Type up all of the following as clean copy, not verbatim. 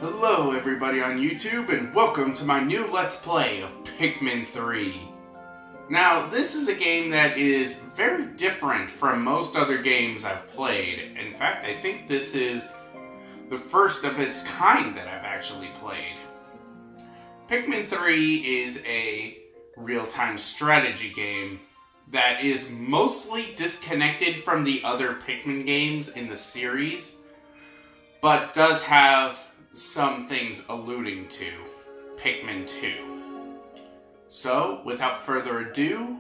Hello everybody on YouTube and welcome to my new Let's Play of Pikmin 3. Now, this is a game that is very different from most other games I've played. In fact, I think this is the first of its kind that I've actually played. Pikmin 3 is a real-time strategy game that is mostly disconnected from the other Pikmin games in the series, but does have some things alluding to Pikmin 2. So, without further ado,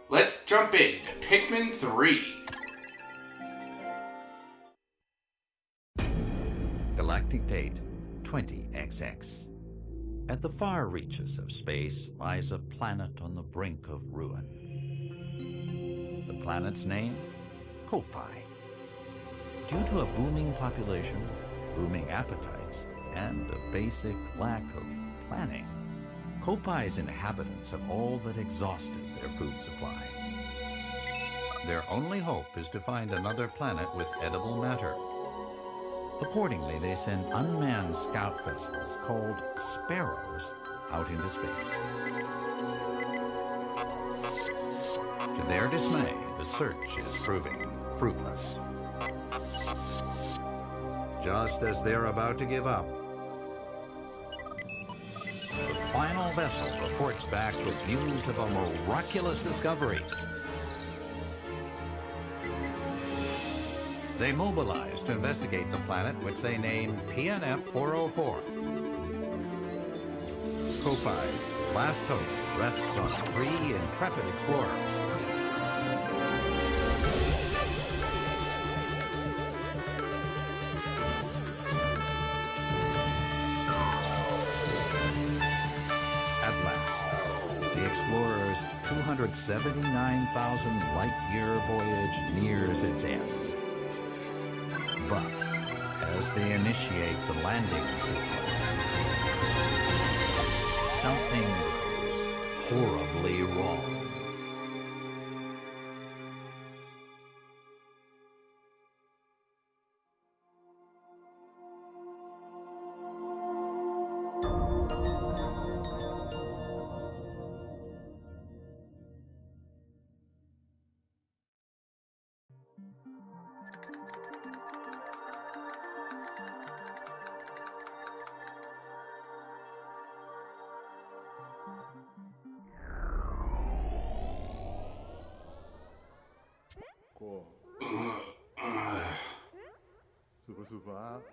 let's jump into Pikmin 3. Galactic date 20XX. At the far reaches of space lies a planet on the brink of ruin. The planet's name? Kopai. Due to a booming population, booming appetites, and a basic lack of planning, Kopai's inhabitants have all but exhausted their food supply. Their only hope is to find another planet with edible matter. Accordingly, they send unmanned scout vessels called Sparrows out into space. To their dismay, the search is proving fruitless. Just as they're about to give up, the final vessel reports back with news of a miraculous discovery. They mobilize to investigate the planet, which they name PNF 404. Kopai's last hope rests on 3 intrepid explorers. The explorer's 279,000 light-year voyage nears its end. But as they initiate the landing sequence, something goes horribly wrong.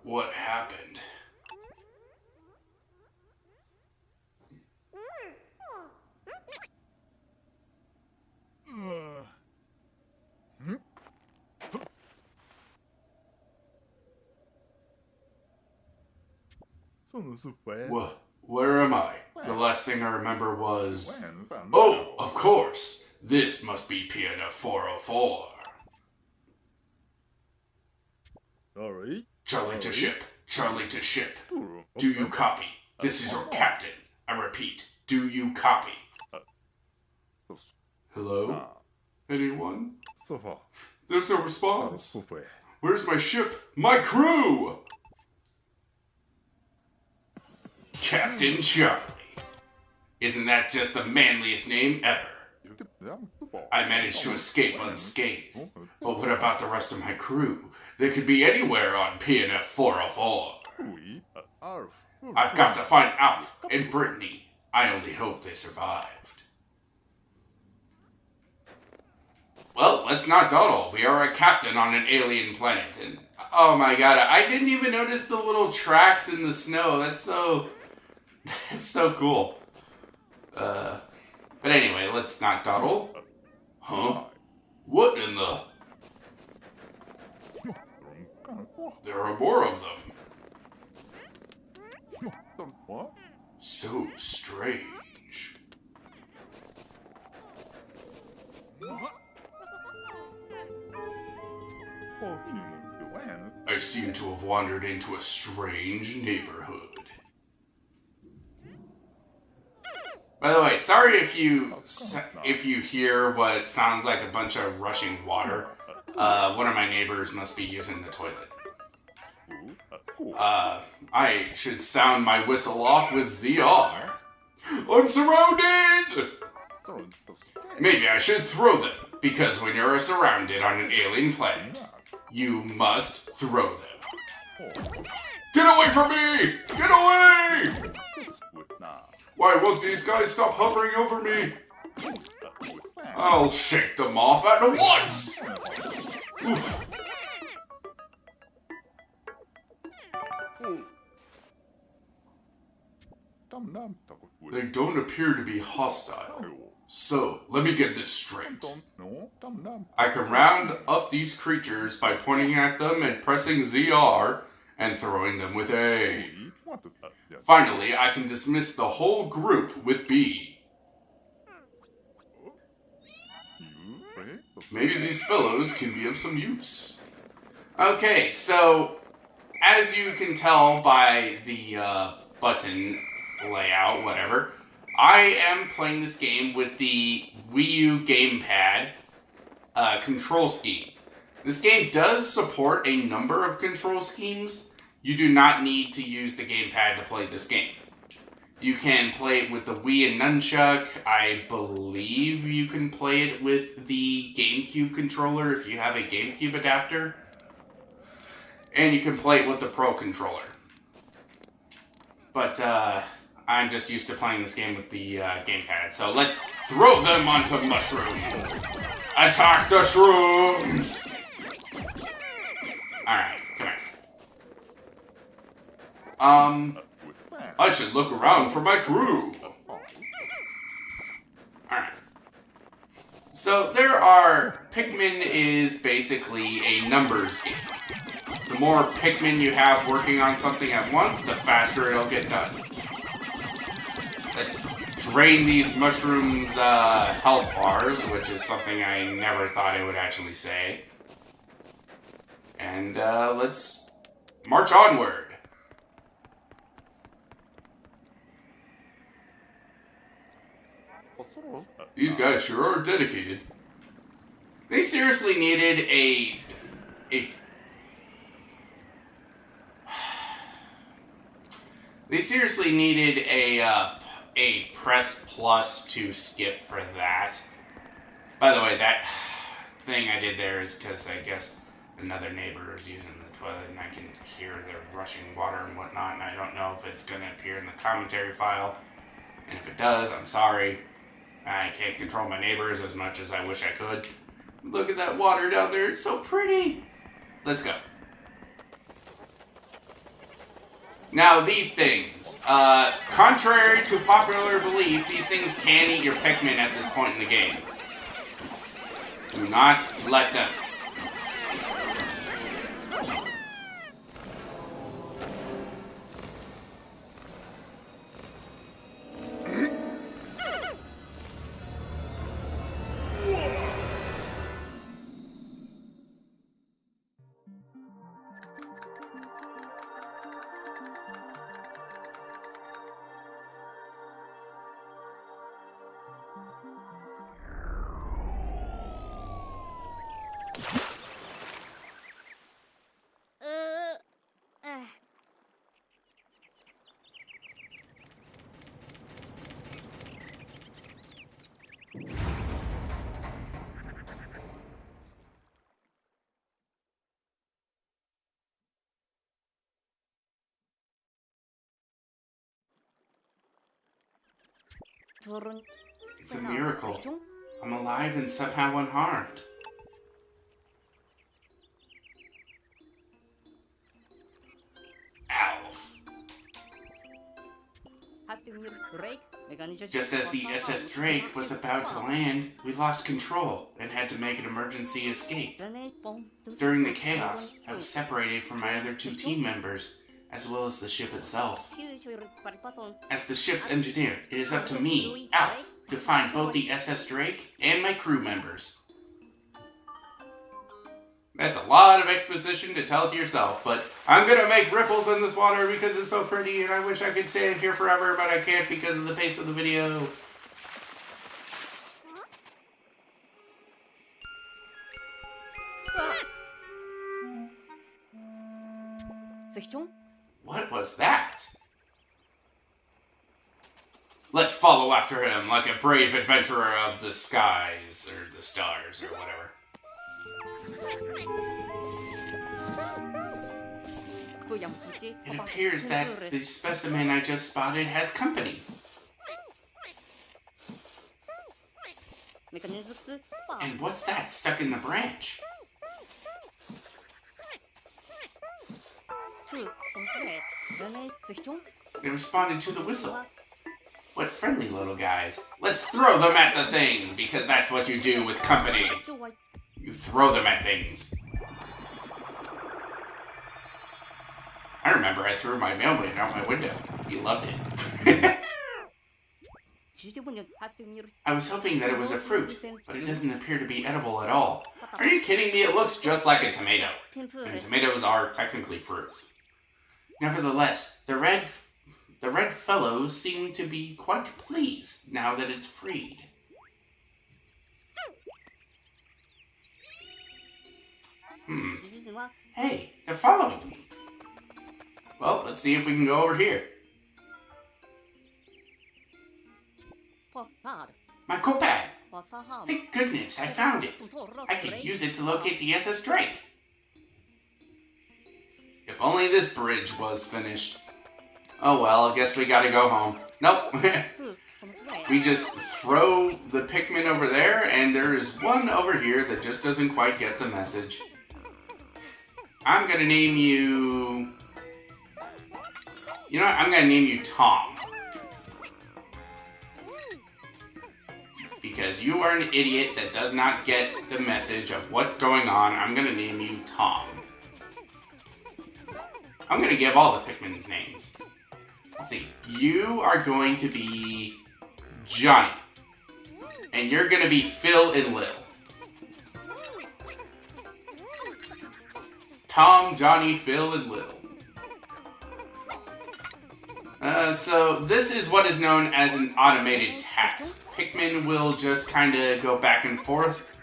What happened? Where am I? The last thing I remember was... Oh, of course! This must be PNF 404. Charlie to ship. Charlie to ship. Do you copy? This is your captain. I repeat, do you copy? Hello? Anyone? There's no response. Where's my ship? My crew! Captain Charlie. Isn't that just the manliest name ever? I managed to escape unscathed. But what about the rest of my crew? They could be anywhere on PNF 404. I've got to find Alf and Brittany. I only hope they survived. Well, let's not dawdle. We are a captain on an alien planet, and oh my god, I didn't even notice the little tracks in the snow. That's so cool. But anyway, let's not dawdle. Huh? What in the... There are more of them. So strange. I seem to have wandered into a strange neighborhood. By the way, sorry if you hear what sounds like a bunch of rushing water. One of my neighbors must be using the toilet. I should sound my whistle off with ZR. I'm surrounded! Maybe I should throw them, because when you're surrounded on an alien planet, you must throw them. Get away from me! Get away! Why won't these guys stop hovering over me? I'll shake them off at once! Oof. They don't appear to be hostile. So, let me get this straight. I can round up these creatures by pointing at them and pressing ZR and throwing them with A. Finally, I can dismiss the whole group with B. Maybe these fellows can be of some use. Okay, so, as you can tell by the button layout, whatever, I am playing this game with the Wii U gamepad control scheme. This game does support a number of control schemes. You do not need to use the gamepad to play this game. You can play it with the Wii and Nunchuck. I believe you can play it with the GameCube controller if you have a GameCube adapter. And you can play it with the Pro controller. But, I'm just used to playing this game with the gamepad. So let's throw them onto mushrooms. Attack the shrooms! Alright, come here. I should look around for my crew. Alright. So Pikmin is basically a numbers game. The more Pikmin you have working on something at once, the faster it'll get done. Let's drain these mushrooms' health bars, which is something I never thought I would actually say. And let's march onward. These guys sure are dedicated. They seriously needed a press plus to skip for that. By the way, that thing I did there is because I guess another neighbor is using the toilet and I can hear their rushing water and whatnot, and I don't know if it's going to appear in the commentary file. And if it does, I'm sorry. I can't control my neighbors as much as I wish I could. Look at that water down there, it's so pretty. Let's go. Now, these things, contrary to popular belief, these things can eat your Pikmin at this point in the game. Do not let them. It's a miracle. I'm alive and somehow unharmed. Alf. Just as the SS Drake was about to land, we lost control and had to make an emergency escape. During the chaos, I was separated from my other two team members, as well as the ship itself. As the ship's engineer, it is up to me, Alf, to find both the SS Drake and my crew members. That's a lot of exposition to tell to yourself, but I'm gonna make ripples in this water because it's so pretty and I wish I could stand here forever, but I can't because of the pace of the video. What was that? Let's follow after him like a brave adventurer of the skies, or the stars, or whatever. It appears that the specimen I just spotted has company. And what's that stuck in the branch? It responded to the whistle. What friendly little guys. Let's throw them at the thing, because that's what you do with company. You throw them at things. I remember I threw my mailman out my window. You loved it. I was hoping that it was a fruit, but it doesn't appear to be edible at all. Are you kidding me? It looks just like a tomato. And tomatoes are technically fruits. Nevertheless, the red fellows seem to be quite pleased now that it's freed. Hey, they're following me. Well, let's see if we can go over here. My copad! Thank goodness, I found it. I could use it to locate the SS Drake. If only this bridge was finished. Oh well, I guess we gotta go home. Nope. We just throw the Pikmin over there, and there is one over here that just doesn't quite get the message. I'm gonna name you... You know what? I'm gonna name you Tom. Because you are an idiot that does not get the message of what's going on, I'm gonna name you Tom. I'm gonna give all the Pikmin's names. Let's see. You are going to be Johnny. And you're gonna be Phil and Lil. Tom, Johnny, Phil, and Lil. So this is what is known as an automated task. Pikmin will just kind of go back and forth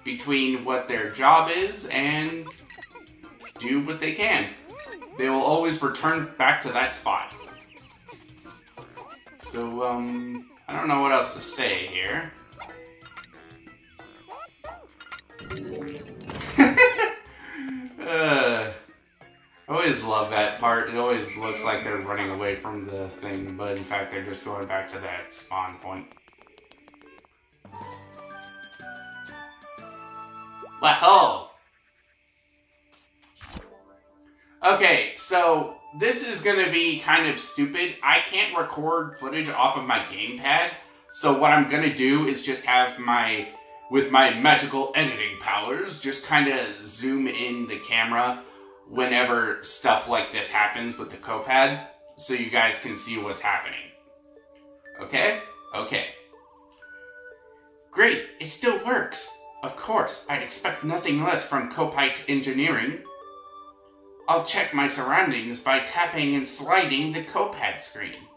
between what their job is and do what they can. They will always return back to that spot. So, I don't know what else to say here. I always love that part. It always looks like they're running away from the thing, but in fact they're just going back to that spawn point. Wahoo! Okay, so this is gonna be kind of stupid. I can't record footage off of my gamepad, so what I'm gonna do is just have with my magical editing powers, just kind of zoom in the camera whenever stuff like this happens with the copad, so you guys can see what's happening. Okay? Okay. Great, it still works. Of course, I'd expect nothing less from Copite Engineering. I'll check my surroundings by tapping and sliding the copad screen.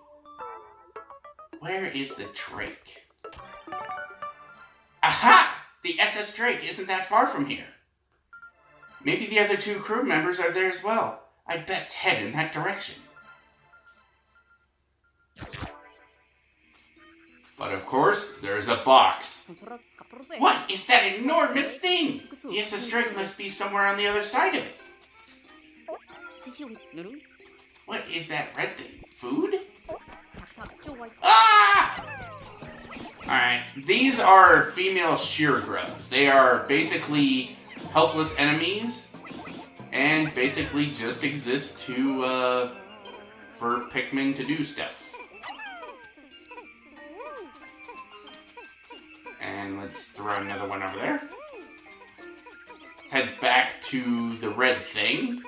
Where is the Drake? Aha! The SS Drake isn't that far from here. Maybe the other two crew members are there as well. I'd best head in that direction. But of course, there's a box. What is that enormous thing? The SS Drake must be somewhere on the other side of it. What is that red thing? Food? Ah! Alright, these are female shear grubs. They are basically helpless enemies and basically just exist to, for Pikmin to do stuff. And let's throw another one over there. Let's head back to the red thing.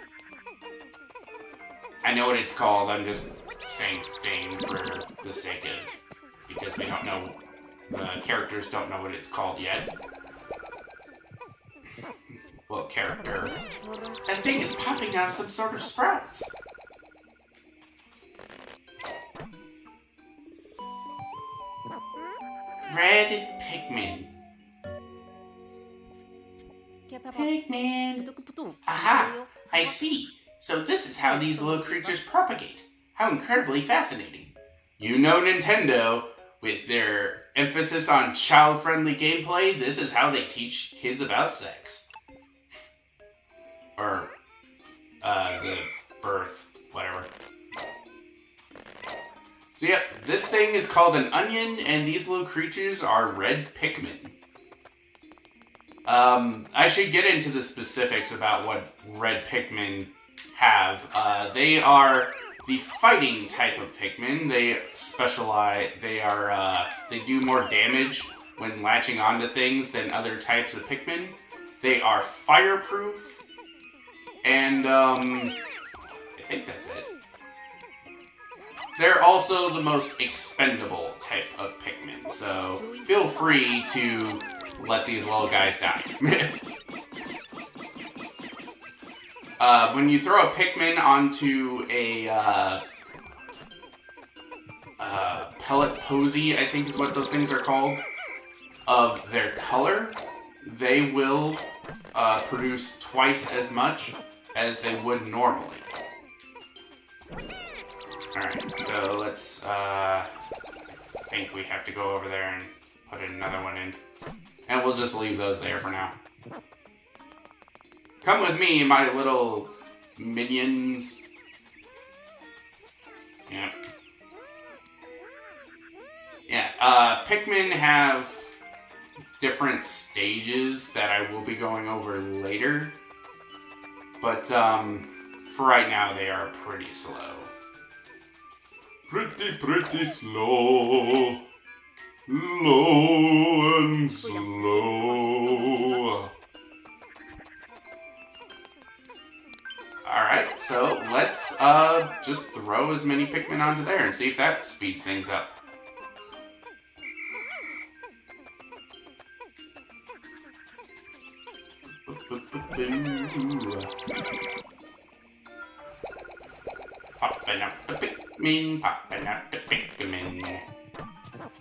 I know what it's called, I'm just saying thing for the sake of... because we don't know... the characters don't know what it's called yet. Well, character... That thing is popping out of some sort of sprouts! Red Pikmin. Pikmin! Aha! I see! So this is how these little creatures propagate. How incredibly fascinating. You know Nintendo, with their emphasis on child-friendly gameplay, this is how they teach kids about sex. Or, the birth, whatever. So yep, this thing is called an onion, and these little creatures are red Pikmin. I should get into the specifics about what red Pikmin have. They are the fighting type of Pikmin. They specialize, they do more damage when latching onto things than other types of Pikmin. They are fireproof, and, I think that's it. They're also the most expendable type of Pikmin, so feel free to let these little guys die. When you throw a Pikmin onto a pellet posy, I think is what those things are called, of their color, they will produce twice as much as they would normally. Alright, so let's, I think we have to go over there and put another one in. And we'll just leave those there for now. Come with me, my little minions. Yep. Yeah, Pikmin have different stages that I will be going over later. But, for right now, they are pretty slow. Pretty slow. Low and slow. Alright, so let's just throw as many Pikmin onto there and see if that speeds things up. Popping up the Pikmin, popping up the Pikmin,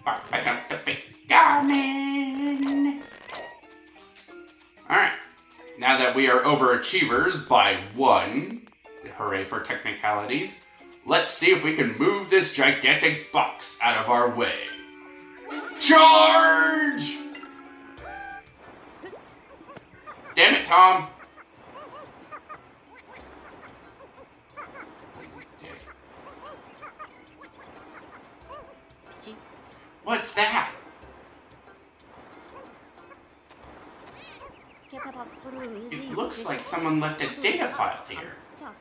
popping up the Pikmin. Alright, now that we are overachievers by 1, hooray for technicalities, let's see if we can move this gigantic box out of our way. Charge! Damn it, Tom. What's that? It looks like someone left a data file here.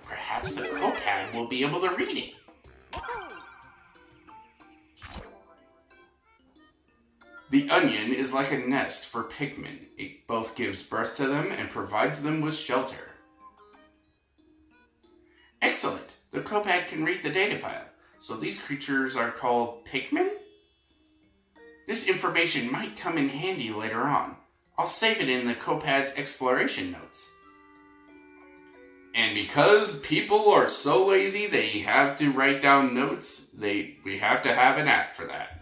Perhaps the Copad will be able to read it. The onion is like a nest for Pikmin. It both gives birth to them and provides them with shelter. Excellent! The Copad can read the data file. So these creatures are called Pikmin? This information might come in handy later on. I'll save it in the Copad's exploration notes. And because people are so lazy they have to write down notes, we have to have an app for that.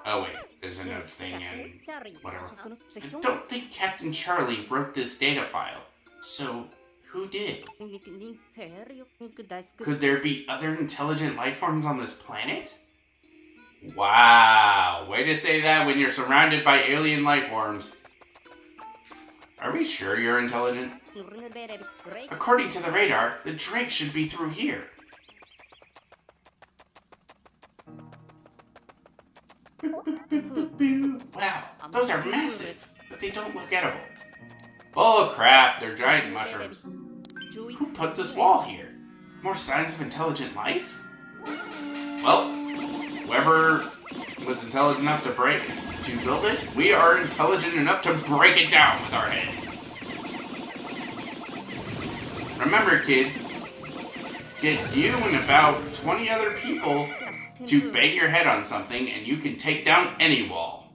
Oh wait, there's a notes thing and whatever. I don't think Captain Charlie wrote this data file. So, who did? Could there be other intelligent life forms on this planet? Wow, way to say that when you're surrounded by alien life forms. Are we sure you're intelligent? According to the radar, the Drake should be through here. Wow, those are massive, but they don't look edible. Bull crap, they're giant mushrooms. Who put this wall here? More signs of intelligent life? Well, whoever was intelligent enough to build it, we are intelligent enough to break it down with our heads. Remember, kids, get you and about 20 other people to bang your head on something and you can take down any wall.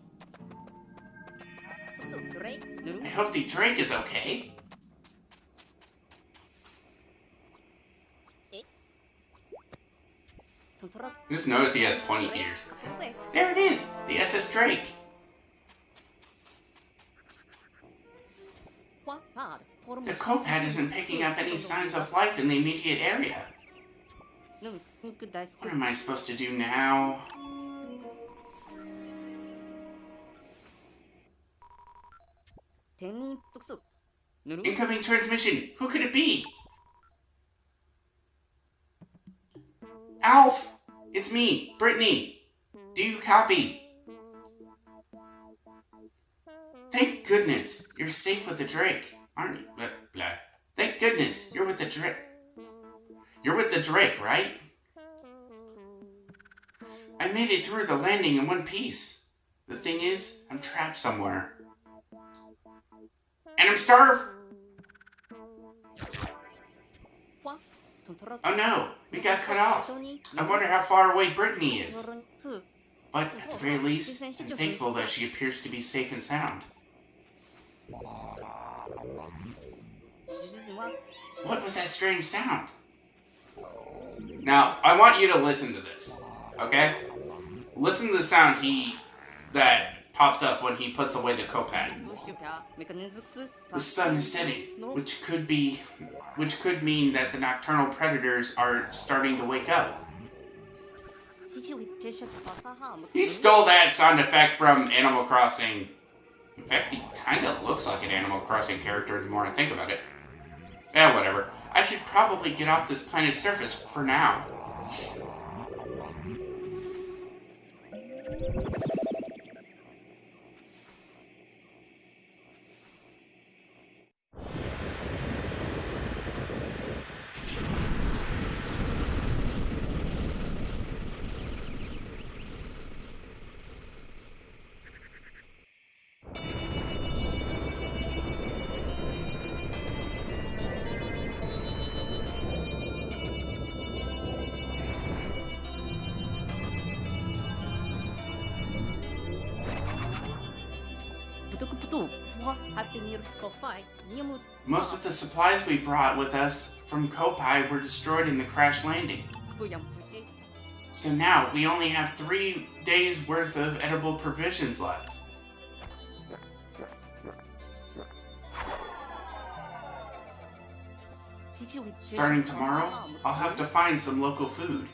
I hope the Drake is okay. Just notice he has pointy ears. There it is, the SS Drake. The Copad isn't picking up any signs of life in the immediate area. What am I supposed to do now? Incoming transmission! Who could it be? Alf! It's me, Brittany! Do you copy? Thank goodness you're safe with the Drake, aren't you? Blah, blah. Thank goodness you're with the Drake. You're with the Drake, right? I made it through the landing in one piece. The thing is, I'm trapped somewhere. And I'm starved! Oh no, we got cut off. I wonder how far away Brittany is. But at the very least, I'm thankful that she appears to be safe and sound. What was that strange sound? Now, I want you to listen to this, okay? Listen to the sound that pops up when he puts away the Copad. The sun is setting, which could mean that the nocturnal predators are starting to wake up. He stole that sound effect from Animal Crossing. In fact, he kind of looks like an Animal Crossing character the more I think about it. Yeah, whatever. I should probably get off this planet's surface for now. Most of the supplies we brought with us from Kopai were destroyed in the crash landing. So now we only have 3 days worth of edible provisions left. Starting tomorrow, I'll have to find some local food.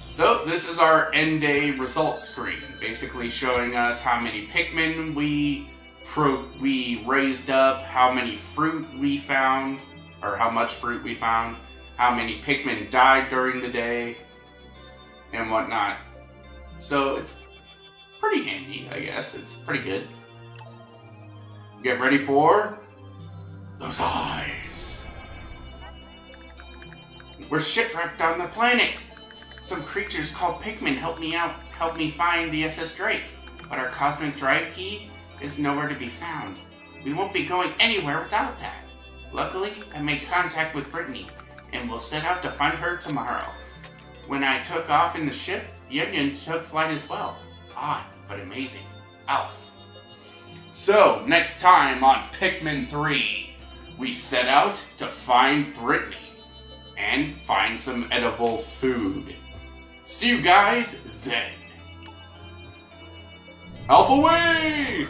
So this is our end day results screen, basically showing us how many Pikmin we raised up, how many fruit we found, or how much fruit we found, how many Pikmin died during the day, and whatnot. So it's pretty handy, I guess. It's pretty good. Get ready for those eyes. We're shipwrecked on the planet. Some creatures called Pikmin helped me find the SS Drake, but our cosmic drive key is nowhere to be found. We won't be going anywhere without that. Luckily, I made contact with Brittany, and we'll set out to find her tomorrow. When I took off in the ship, Yun took flight as well. Odd, but amazing. Alf. So, next time on Pikmin 3, we set out to find Brittany and find some edible food. See you guys then. Alpha away!